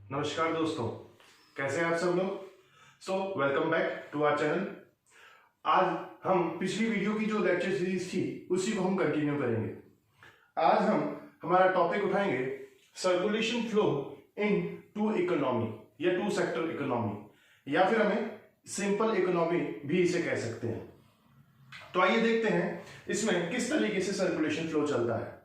नमस्कार दोस्तों, कैसे हैं आप सब लोग। Welcome back to our channel. आज हम पिछली वीडियो की जो लेक्चर सीरीज थी उसी को हम कंटिन्यू करेंगे। आज हम हमारा टॉपिक उठाएंगे circulation flow in two economy या टू सेक्टर इकोनॉमी, या फिर हमें सिंपल इकोनॉमी भी इसे कह सकते हैं। तो आइए देखते हैं इसमें किस तरीके से सर्कुलेशन फ्लो चलता है।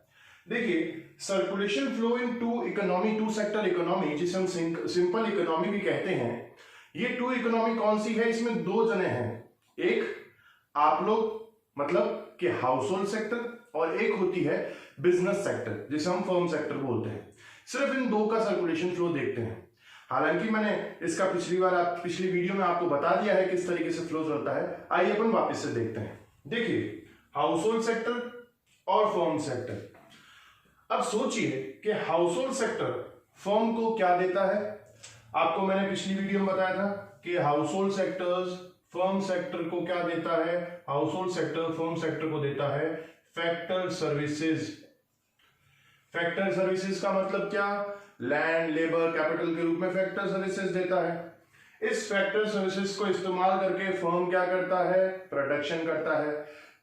देखिए, circulation flow in two economy, two sector economy, जिसे हम सिंपल इकोनॉमी भी कहते हैं, ये टू इकोनॉमी कौन सी है? इसमें दो जने हैं, एक आप लोग मतलब कि हाउस होल्ड सेक्टर, और एक होती है बिजनेस सेक्टर जिसे हम फर्म सेक्टर बोलते हैं। सिर्फ इन दो का सर्कुलेशन फ्लो देखते हैं। हालांकि मैंने इसका पिछली वीडियो में आपको बता दिया है किस तरीके से फ्लो चलता है। आइए अपन वापस से देखते हैं। देखिए, हाउस होल्ड सेक्टर और फर्म सेक्टर। अब सोचिए कि हाउस होल्ड सेक्टर फर्म को क्या देता है। आपको मैंने पिछली वीडियो में बताया था कि house hold sectors firm sector को क्या देता है। House hold sector firm sector को देता है फैक्टर सर्विसेज। फैक्टर सर्विसेज का मतलब क्या? लैंड, लेबर, कैपिटल के रूप में फैक्टर सर्विसेज देता है। इस फैक्टर सर्विसेज को इस्तेमाल करके फर्म क्या करता है? प्रोडक्शन करता है।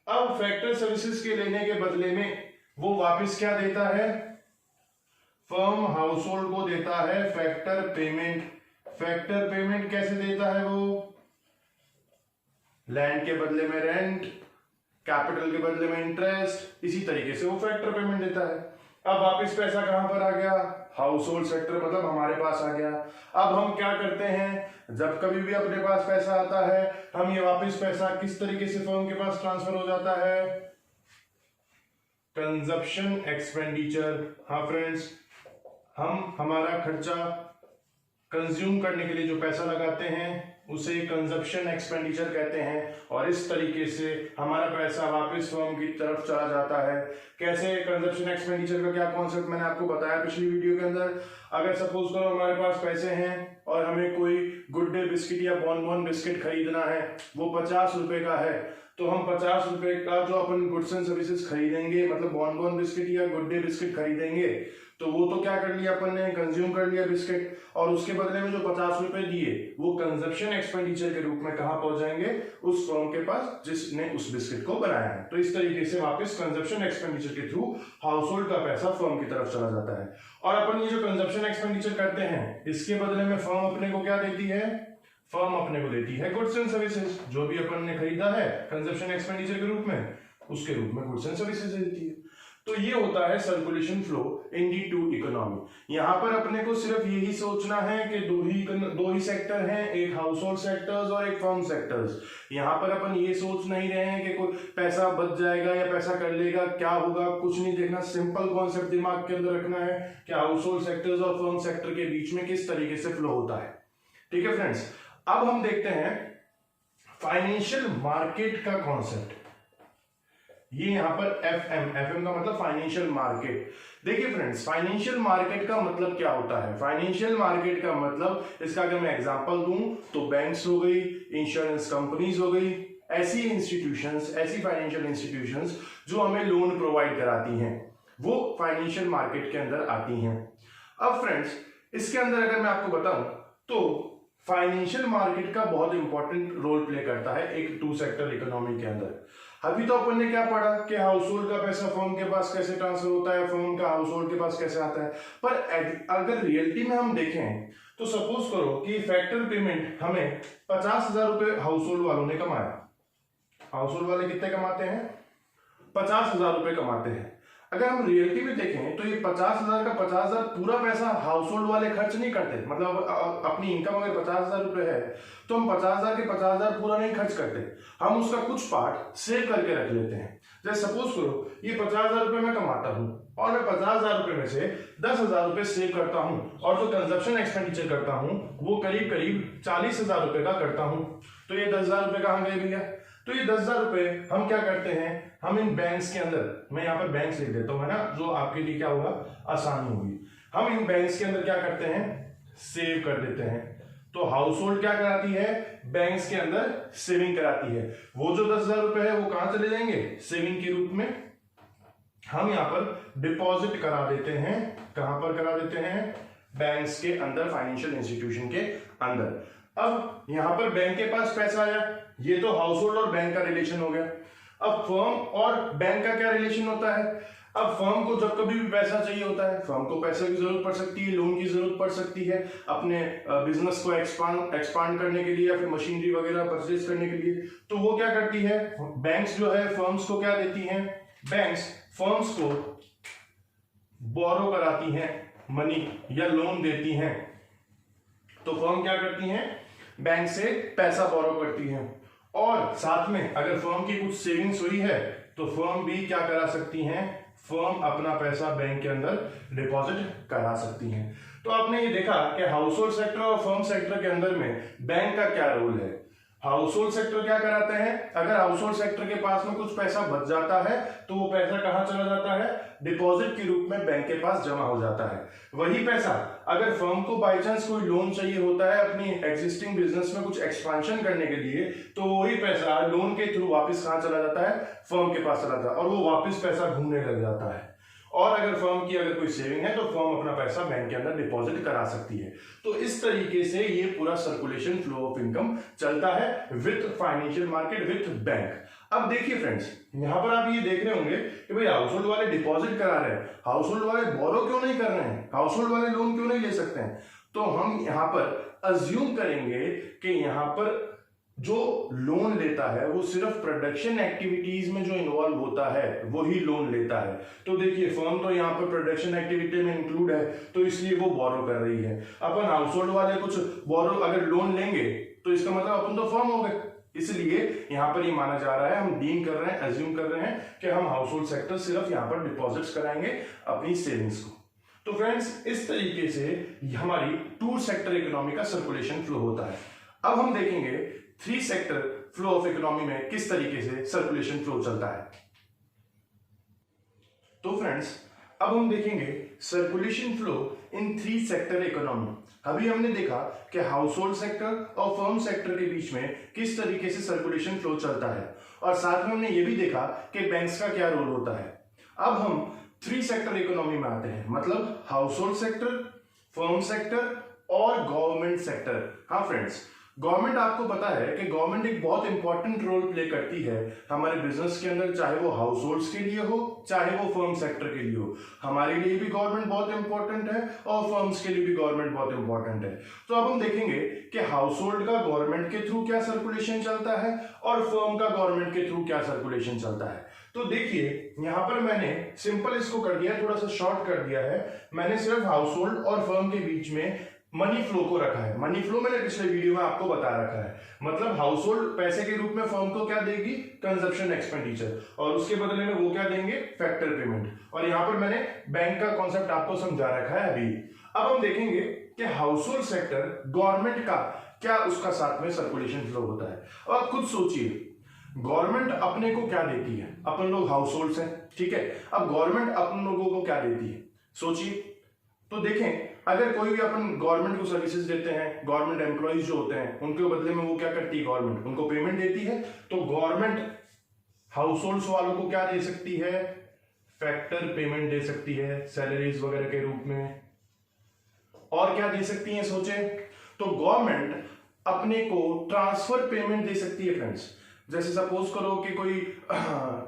अब फैक्टर सर्विसेज के लेने के बदले में वो वापस क्या देता है? फर्म हाउस होल्ड को देता है फैक्टर पेमेंट। फैक्टर पेमेंट कैसे देता है? वो लैंड के बदले में रेंट, कैपिटल के बदले में इंटरेस्ट, इसी तरीके से वो फैक्टर पेमेंट देता है। अब वापस पैसा कहां पर आ गया? हाउस होल्ड सेक्टर मतलब हमारे पास आ गया। अब हम क्या करते हैं? जब कभी भी अपने पास पैसा आता है, हम ये वापस पैसा किस तरीके से फर्म के पास ट्रांसफर हो जाता है? Consumption expenditure. हाँ फ्रेंड्स, हम हमारा खर्चा कंज्यूम करने के लिए जो पैसा लगाते हैं उसे कंजप्शन एक्सपेंडिचर कहते हैं, और इस तरीके से हमारा पैसा वापस फर्म की तरफ चला जाता है। कैसे? कंजप्शन एक्सपेंडिचर का क्या कॉन्सेप्ट मैंने आपको बताया पिछली वीडियो के अंदर। अगर सपोज करो हमारे पास पैसे हैं और हमें कोई गुड डे बिस्किट या बॉन बिस्किट खरीदना है, वो 50 रुपए का है, तो हम 50 रुपए का जो अपन गुड्स एंड सर्विसेज खरीदेंगे, मतलब बॉन बिस्किट या गुड डे बिस्किट खरीदेंगे, तो वो तो क्या कर लिया अपन ने? कंज्यूम कर लिया बिस्किट, और उसके बदले में जो 50 रुपए दिए वो कंजप्शन एक्सपेंडिचर के रूप में कहां पहुंचाएंगे? उस फर्म के पास जिसने उस बिस्किट को बनाया है। तो इस तरीके से वापस कंजप्शन एक्सपेंडिचर के थ्रू हाउस होल्ड का पैसा फर्म की तरफ चला जाता है। और अपन ये जो कंजप्शन एक्सपेंडिचर करते हैं, इसके बदले में फर्म अपने को क्या देती है? फर्म अपने को देती है गुड्स एंड सर्विसेज। जो भी अपन ने खरीदा है कंजप्शन एक्सपेंडिचर के रूप में, उसके रूप में गुड्स एंड सर्विसेज देती है। तो ये होता है circulation flow in the two economy. यहां पर अपने को सिर्फ यही सोचना है कि दो ही सेक्टर हैं, एक हाउस होल्ड सेक्टर्स और एक फर्म सेक्टर्स। यहां पर अपन ये सोच नहीं रहे हैं कि कोई पैसा बच जाएगा या पैसा कर लेगा, क्या होगा, कुछ नहीं देखना। सिंपल कॉन्सेप्ट दिमाग के अंदर रखना है कि हाउस होल्ड सेक्टर्स और फर्म सेक्टर के बीच में किस तरीके से फ्लो होता है। ठीक है फ्रेंड्स, अब हम देखते हैं फाइनेंशियल मार्केट का कॉन्सेप्ट। ये यहां पर एफएम का मतलब फाइनेंशियल मार्केट। देखिए फ्रेंड्स, फाइनेंशियल मार्केट का मतलब क्या होता है? फाइनेंशियल मार्केट का मतलब, इसका अगर मैं एग्जांपल दूं तो बैंक्स हो गई, इंश्योरेंस कंपनीज हो गई, ऐसी इंस्टीट्यूशंस, ऐसी फाइनेंशियल इंस्टीट्यूशंस जो हमें लोन प्रोवाइड कराती हैं, वो फाइनेंशियल मार्केट के अंदर आती हैं। अब फ्रेंड्स, इसके अंदर अगर मैं आपको बताऊं तो फाइनेंशियल मार्केट का बहुत इंपॉर्टेंट रोल प्ले करता है एक टू सेक्टर इकोनॉमी के अंदर। अभी तो अपन ने क्या पढ़ा कि हाउस होल्ड का पैसा फर्म के पास कैसे ट्रांसफर होता है, फर्म का हाउस होल्ड के पास कैसे आता है। पर अगर रियलिटी में हम देखें तो सपोज करो कि फैक्टर पेमेंट हमें 50,000 रुपए हाउस होल्ड वालों ने कमाया। हाउस होल्ड वाले कितने कमाते हैं? 50,000 रुपए कमाते हैं। अगर हम रियलिटी में देखें तो ये 50,000 का 50,000 पूरा पैसा हाउस होल्ड वाले खर्च नहीं करते। मतलब अपनी इनकम अगर 50,000 रुपए है तो हम 50,000 के 50,000 पूरा नहीं खर्च करते, हम उसका कुछ पार्ट सेव करके रख लेते हैं। जैसे सपोज करो ये 50,000 रुपए मैं कमाता हूं और मैं 50,000 रुपए में से 10,000 रुपए सेव करता हूं, और जो कंजप्शन एक्सपेंडिचर करता हूं वो करीब करीब 40,000 रुपए का करता हूं। तो ये 10,000 रुपए कहां गए भैया? तो ये 10,000 रुपए हम क्या करते हैं? हम इन बैंक्स के अंदर, मैं यहाँ पर बैंक्स लिख देता हूँ, है ना, जो आपके लिए क्या होगा, आसानी होगी। हम इन बैंक्स के अंदर क्या करते हैं? सेव कर देते हैं। तो हाउस होल्ड क्या कराती है? बैंक्स के अंदर सेविंग कराती है। वो जो 10,000 रुपए है वो कहां चले जाएंगे? सेविंग के रूप में हम यहां पर डिपॉजिट करा देते हैं। कहां पर करा देते हैं? बैंक्स के अंदर, फाइनेंशियल इंस्टीट्यूशन के अंदर। अब यहां पर बैंक के पास पैसा आया, ये तो हाउस होल्ड और बैंक का रिलेशन हो गया। अब फर्म और बैंक का क्या रिलेशन होता है? अब फर्म को जब कभी भी पैसा चाहिए होता है, फर्म को पैसे की जरूरत पड़ सकती है, लोन की जरूरत पड़ सकती है अपने बिजनेस को एक्सपांड करने के लिए या फिर मशीनरी वगैरह परचेज करने के लिए, तो वो क्या करती है, बैंक्स जो है फर्म्स को क्या देती हैं, बैंक्स फर्म्स को बोरो कराती हैं, मनी या लोन देती हैं। तो फर्म क्या करती हैं, बैंक से पैसा बोरो करती हैं, और साथ में अगर फर्म की कुछ सेविंग्स हुई है तो फर्म भी क्या करा सकती हैं, फर्म अपना पैसा बैंक के अंदर डिपॉजिट करा सकती हैं। तो आपने ये देखा कि हाउस होल्ड सेक्टर और फर्म सेक्टर के अंदर में बैंक का क्या रोल है। हाउस होल्ड सेक्टर क्या कराते हैं, अगर हाउस होल्ड सेक्टर के पास में कुछ पैसा बच जाता है तो वो पैसा कहां चला जाता है, डिपॉजिट के रूप में बैंक के पास जमा हो जाता है। वही पैसा अगर फर्म को बाय चांस कोई लोन चाहिए होता है अपनी एग्जिस्टिंग बिजनेस में कुछ एक्सपेंशन करने के लिए, तो वही पैसा लोन के थ्रू वापस कहां चला जाता है, फर्म के पास चला जाता है, और वो वापस पैसा घूमने लग जाता है। और अगर फर्म की अगर कोई सेविंग है तो फर्म अपना पैसा बैंक के अंदर डिपॉजिट करा सकती है। तो इस तरीके से ये पूरा सर्कुलेशन फ्लो ऑफ इनकम चलता है with financial market, with bank. अब देखिए फ्रेंड्स, यहां पर आप ये देख रहे होंगे कि भाई हाउस होल्ड वाले डिपॉजिट करा रहे हैं, हाउस होल्ड वाले बोरो क्यों नहीं कर रहे हैं, हाउस होल्ड वाले लोन क्यों नहीं ले सकते हैं। तो हम यहां पर अज्यूम करेंगे कि यहां पर जो लोन लेता है वो सिर्फ प्रोडक्शन एक्टिविटीज में जो इन्वॉल्व होता है वही लोन लेता है। तो देखिए फर्म तो यहाँ पर प्रोडक्शन एक्टिविटी में इंक्लूड है, तो इसलिए वो बोरो कर रही है। अपन हाउस होल्ड वाले कुछ बोरो अगर लोन लेंगे तो इसका मतलब अपन तो फर्म हो गए, इसलिए यहां पर ये माना जा रहा है, हम डीम कर रहे हैं, अज्यूम कर रहे हैं कि हम हाउस होल्ड सेक्टर सिर्फ यहां पर डिपॉजिट्स कराएंगे अपनी सेविंग्स को। तो फ्रेंड्स, इस तरीके से हमारी टू सेक्टर इकोनॉमी का सर्कुलेशन फ्लो होता है। अब हम देखेंगे three sector flow of economy में किस तरीके से सर्कुलेशन फ्लो चलता है। तो फ्रेंड्स, अब हम देखेंगे circulation flow in three sector economy. अभी हमने देखा कि हाउस होल्ड सेक्टर और फर्म सेक्टर के बीच में किस तरीके से सर्कुलेशन फ्लो चलता है, और साथ में हमने ये भी देखा कि बैंक्स का क्या रोल होता है। अब हम थ्री सेक्टर इकोनॉमी में आते हैं, मतलब house hold sector, firm sector और गवर्नमेंट सेक्टर। हाँ फ्रेंड्स, गवर्नमेंट, आपको पता है कि गवर्नमेंट एक बहुत इंपॉर्टेंट रोल प्ले करती है हमारे बिजनेस के अंदर, चाहे वो हाउस होल्ड्स के लिए हो चाहे वो फर्म सेक्टर के लिए हो। हमारे लिए भी गवर्नमेंट बहुत इंपॉर्टेंट है और फर्म्स के लिए भी गवर्नमेंट बहुत इंपॉर्टेंट है। तो अब हम देखेंगे कि हाउस होल्ड का गवर्नमेंट के थ्रू क्या सर्कुलेशन चलता है और फर्म का गवर्नमेंट के थ्रू क्या सर्कुलेशन चलता है। तो देखिए यहां पर मैंने सिंपल इसको कर दिया, थोड़ा सा शॉर्ट कर दिया है। मैंने सिर्फ हाउस होल्ड और फर्म के बीच में मनी फ्लो को रखा है। मनी फ्लो मैंने पिछले वीडियो में आपको बता रखा है, मतलब हाउस होल्ड पैसे के रूप में फर्म को क्या देगी, कंजप्शन एक्सपेंडिचर, और उसके बदले में वो क्या देंगे, फैक्टर पेमेंट। और यहां पर मैंने बैंक का कॉन्सेप्ट आपको समझा रखा है अभी। अब हम देखेंगे कि हाउस होल्ड सेक्टर गवर्नमेंट का क्या उसका साथ में सर्कुलेशन फ्लो होता है। और आप खुद सोचिए, गवर्नमेंट अपने को क्या देती है, अपन लोग हाउस होल्ड हैं, ठीक है। अब गवर्नमेंट अपन लोगों को क्या देती है, सोचिए। तो देखें, अगर कोई भी अपन गवर्नमेंट को सर्विसेज देते हैं, गवर्नमेंट एम्प्लॉइज जो होते हैं उनके बदले में वो क्या करती है, गवर्नमेंट उनको पेमेंट देती है। तो गवर्नमेंट हाउस होल्ड्स वालों को क्या दे सकती है, फैक्टर पेमेंट दे सकती है सैलरीज वगैरह के रूप में। और क्या दे सकती है, सोचे तो गवर्नमेंट अपने को ट्रांसफर पेमेंट दे सकती है फ्रेंड्स। जैसे सपोज करो कि कोई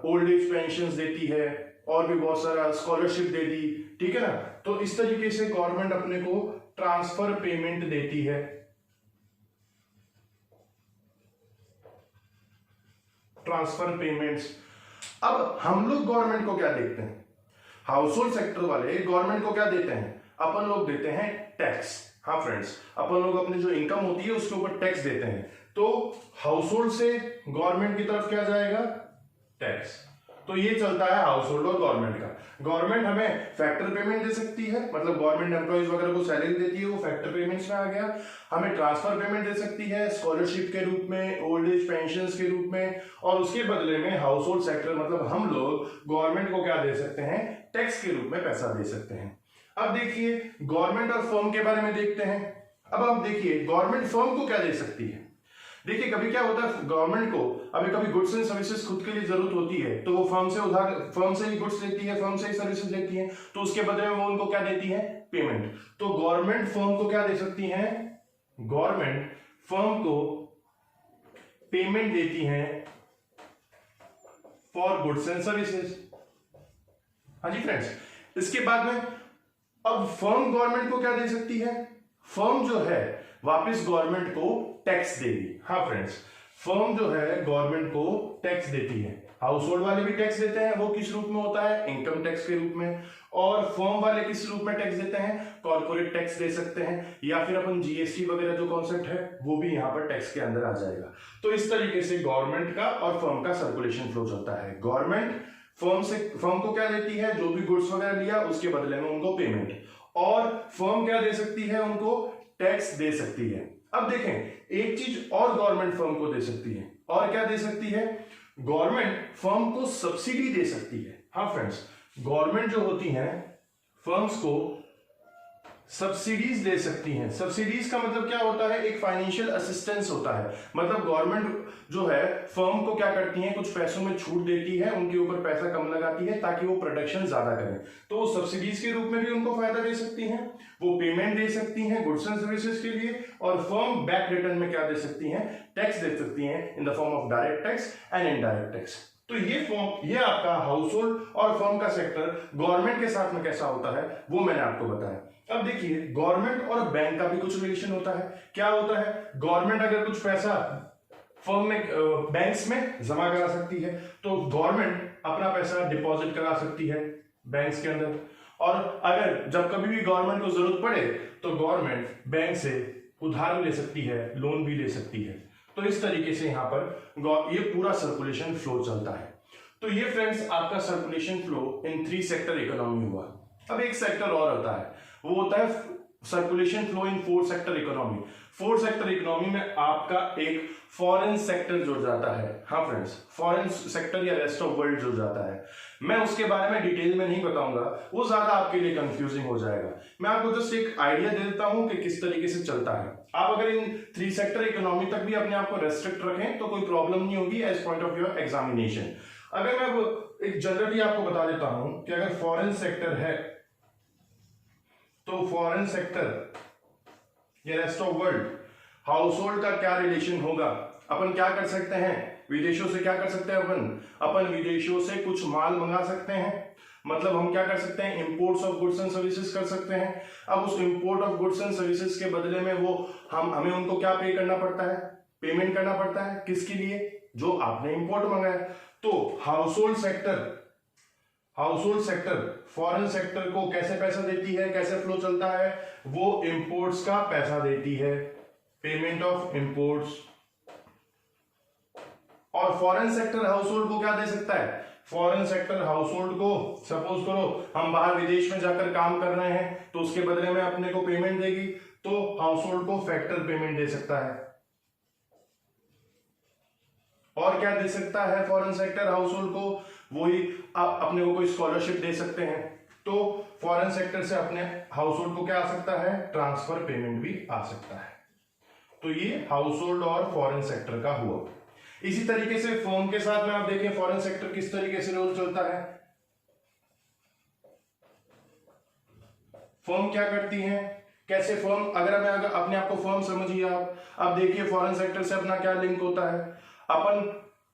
ओल्ड एज पेंशन देती है और भी बहुत सारा स्कॉलरशिप दे दी, ठीक है ना। तो इस तरीके से गवर्नमेंट अपने को ट्रांसफर पेमेंट देती है। Transfer payments. अब हम लोग गवर्नमेंट को क्या देखते हैं, हाउस होल्ड सेक्टर वाले गवर्नमेंट को क्या देते हैं, अपन लोग देते हैं टैक्स। हाँ फ्रेंड्स, अपन लोग अपनी जो इनकम होती है उसके ऊपर टैक्स देते हैं। तो हाउस होल्ड से गवर्नमेंट की तरफ क्या जाएगा, टैक्स। तो ये चलता है हाउस होल्ड और गवर्नमेंट का। गवर्नमेंट हमें फैक्टर पेमेंट दे सकती है, मतलब गवर्नमेंट एम्प्लॉइज वगैरह को सैलरी देती है, वो फैक्टर पेमेंट्स में आ गया। हमें ट्रांसफर पेमेंट दे सकती है स्कॉलरशिप के रूप में, ओल्ड एज पेंशन के रूप में, और उसके बदले में हाउस होल्ड सेक्टर मतलब हम लोग गवर्नमेंट को क्या दे सकते हैं, टैक्स के रूप में पैसा दे सकते हैं। अब देखिए गवर्नमेंट और फर्म के बारे में देखते हैं। अब आप देखिए गवर्नमेंट फर्म को क्या दे सकती है। देखिए कभी क्या होता है, गवर्नमेंट को अभी कभी गुड्स एंड सर्विसेज खुद के लिए जरूरत होती है, तो वो फर्म से ही गुड्स लेती है, फर्म से ही सर्विसेज लेती है, तो उसके बदले में वो उनको क्या देती है, पेमेंट। तो गवर्नमेंट फर्म को क्या दे सकती हैं, गवर्नमेंट फर्म को पेमेंट देती हैं फॉर गुड्स एंड सर्विसेज। हाँ जी फ्रेंड्स, इसके बाद में अब फर्म गवर्नमेंट को क्या दे सकती है, फर्म जो है वापस गवर्नमेंट को टैक्स देगी। हाँ फ्रेंड्स, फर्म जो है गवर्नमेंट को टैक्स देती है। हाउस होल्ड वाले भी टैक्स देते हैं, वो किस रूप में होता है, इनकम टैक्स के रूप में। और फर्म वाले किस रूप में टैक्स देते हैं, कॉर्पोरेट टैक्स दे सकते हैं, या फिर अपन जीएसटी वगैरह जो कॉन्सेप्ट है वो भी यहाँ पर टैक्स के अंदर आ जाएगा। तो इस तरीके से गवर्नमेंट का और फर्म का सर्कुलेशन फ्लो चलता है। गवर्नमेंट फर्म को क्या देती है, जो भी गुड्स वगैरह लिया उसके बदले में उनको पेमेंट, और फर्म क्या दे सकती है, उनको टैक्स दे सकती है। अब देखें, एक चीज और गवर्नमेंट फर्म को दे सकती है, और क्या दे सकती है, गवर्नमेंट फर्म को सब्सिडी दे सकती है। हाँ फ्रेंड्स, गवर्नमेंट जो होती है फर्म्स को सब्सिडीज दे सकती हैं। सब्सिडीज का मतलब क्या होता है, एक फाइनेंशियल असिस्टेंस होता है। मतलब गवर्नमेंट जो है फर्म को क्या करती है, कुछ पैसों में छूट देती है, उनके ऊपर पैसा कम लगाती है ताकि वो प्रोडक्शन ज्यादा करें। तो वो सब्सिडीज के रूप में भी उनको फायदा दे सकती हैं, वो पेमेंट दे सकती हैं गुड्स एंड सर्विसेज के लिए, और फर्म बैक रिटर्न में क्या दे सकती हैं, टैक्स दे सकती हैं in the form of direct tax and indirect tax. तो ये आपका हाउस होल्ड और फर्म का सेक्टर गवर्नमेंट के साथ में कैसा होता है वो मैंने आपको बताया। अब देखिए, गवर्नमेंट और बैंक का भी कुछ रिलेशन होता है। क्या होता है, गवर्नमेंट अगर कुछ पैसा फर्म में बैंक्स में जमा करा सकती है, तो गवर्नमेंट अपना पैसा डिपॉजिट करा सकती है बैंक्स के अंदर, और अगर जब कभी भी गवर्नमेंट को जरूरत पड़े तो गवर्नमेंट बैंक से उधार भी ले सकती है, लोन भी ले सकती है। तो इस तरीके से यहाँ पर ये पूरा सर्कुलेशन फ्लो चलता है। तो ये फ्रेंड्स आपका सर्कुलेशन फ्लो इन 3 सेक्टर इकोनॉमी हुआ। अब एक सेक्टर और होता है, वो होता है सर्कुलेशन फ्लो इन 4 सेक्टर इकोनॉमी। 4 सेक्टर इकोनॉमी में आपका एक फॉरेन सेक्टर जुड़ जाता है। हाँ फ्रेंड्स, फॉरेन सेक्टर या रेस्ट ऑफ वर्ल्ड जुड़ जाता है। मैं उसके बारे में डिटेल में नहीं बताऊंगा, वो ज्यादा आपके लिए कंफ्यूजिंग हो जाएगा। मैं आपको जस्ट एक आइडिया दे देता हूं कि किस तरीके से चलता है। आप अगर इन 3 सेक्टर इकोनॉमी तक भी अपने आप को रेस्ट्रिक्ट रखें तो कोई प्रॉब्लम नहीं होगी as point of your examination. अगर मैं एक जनरली आपको बता देता हूं कि अगर फॉरेन सेक्टर है तो फॉरेन सेक्टर या rest of world house hold का क्या रिलेशन होगा। अपन क्या कर सकते हैं, विदेशों से क्या कर सकते हैं, अपन विदेशों से कुछ माल मंगा सकते हैं। मतलब हम क्या कर सकते हैं, imports of goods and services कर सकते हैं। अब उस import of goods and services के बदले में वो हमें उनको क्या पे करना पड़ता है, पेमेंट करना पड़ता है। किसके लिए, जो आपने इंपोर्ट मंगाया। तो house hold sector foreign sector को कैसे पैसा देती है, कैसे फ्लो चलता है, वो इंपोर्ट्स का पैसा देती है, पेमेंट ऑफ इंपोर्ट्स। और फॉरेन सेक्टर हाउस होल्ड को क्या दे सकता है, फॉरेन सेक्टर हाउस होल्ड को सपोज करो हम बाहर विदेश में जाकर काम कर रहे हैं तो उसके बदले में अपने को पेमेंट देगी, तो हाउस होल्ड को फैक्टर पेमेंट दे सकता है। और क्या दे सकता है फॉरेन सेक्टर हाउस होल्ड को, वही अपने को कोई स्कॉलरशिप दे सकते हैं। तो फॉरेन सेक्टर से अपने हाउस होल्ड को क्या आ सकता है, ट्रांसफर पेमेंट भी आ सकता है। तो ये हाउस होल्ड और फॉरेन सेक्टर का हुआ। इसी तरीके से फर्म के साथ में आप देखें फॉरेन सेक्टर किस तरीके से रोल चलता है। फर्म क्या करती है, कैसे फर्म, अगर अपने आप को फर्म समझिए आप। अब देखिए फॉरेन सेक्टर से अपना क्या लिंक होता है, अपन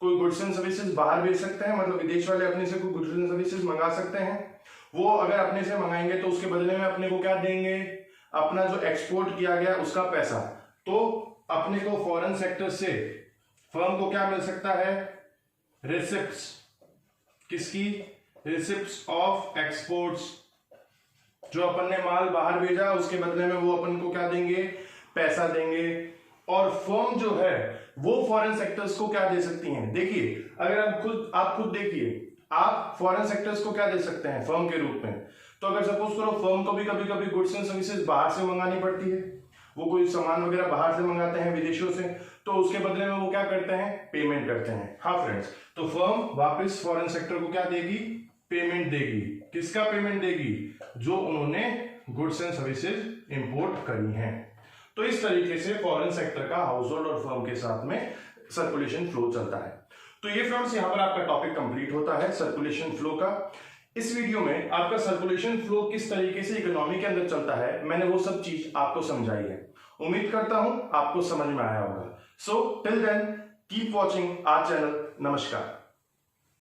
कोई गुड्स एंड सर्विसेज बाहर भेज सकते हैं, मतलब विदेश वाले अपने से कोई गुड्स एंड सर्विसेज मंगा सकते हैं। वो अगर अपने से मंगाएंगे तो उसके बदले में अपने को क्या देंगे, अपना जो एक्सपोर्ट किया गया उसका पैसा। तो अपने को फॉरेन सेक्टर से फर्म को क्या मिल सकता है, रिसिप्ट्स। किसकी, रिसिप्ट्स ऑफ एक्सपोर्ट्स। जो अपन ने माल बाहर भेजा उसके बदले में वो अपन को क्या देंगे, पैसा देंगे। और फर्म जो है वो फॉरेन सेक्टर्स को क्या दे सकती हैं, देखिए अगर आप खुद देखिए, आप फॉरेन सेक्टर्स को क्या दे सकते हैं फर्म के रूप में। तो अगर सपोज करो फर्म को भी कभी कभी गुड्स एंड सर्विसेज बाहर से मंगानी पड़ती है, वो कोई सामान वगैरह बाहर से मंगाते हैं विदेशों से, तो उसके बदले में वो क्या करते हैं, पेमेंट करते हैं। हाँ फ्रेंड्स, तो फर्म वापस फॉरेन सेक्टर को क्या देगी, पेमेंट देगी। किसका पेमेंट देगी, जो उन्होंने गुड्स एंड सर्विसेज इंपोर्ट करी हैं। तो इस तरीके से फॉरेन सेक्टर का हाउस होल्ड और फर्म के साथ में सर्कुलेशन फ्लो चलता है। तो ये फ्रेंड्स यहाँ पर आपका टॉपिक कंप्लीट होता है सर्कुलेशन फ्लो का। इस वीडियो में आपका सर्कुलेशन फ्लो किस तरीके से इकोनॉमी के अंदर चलता है, मैंने वो सब चीज आपको समझाई है। उम्मीद करता हूं आपको समझ में आया होगा। So till then keep watching our channel. नमस्कार।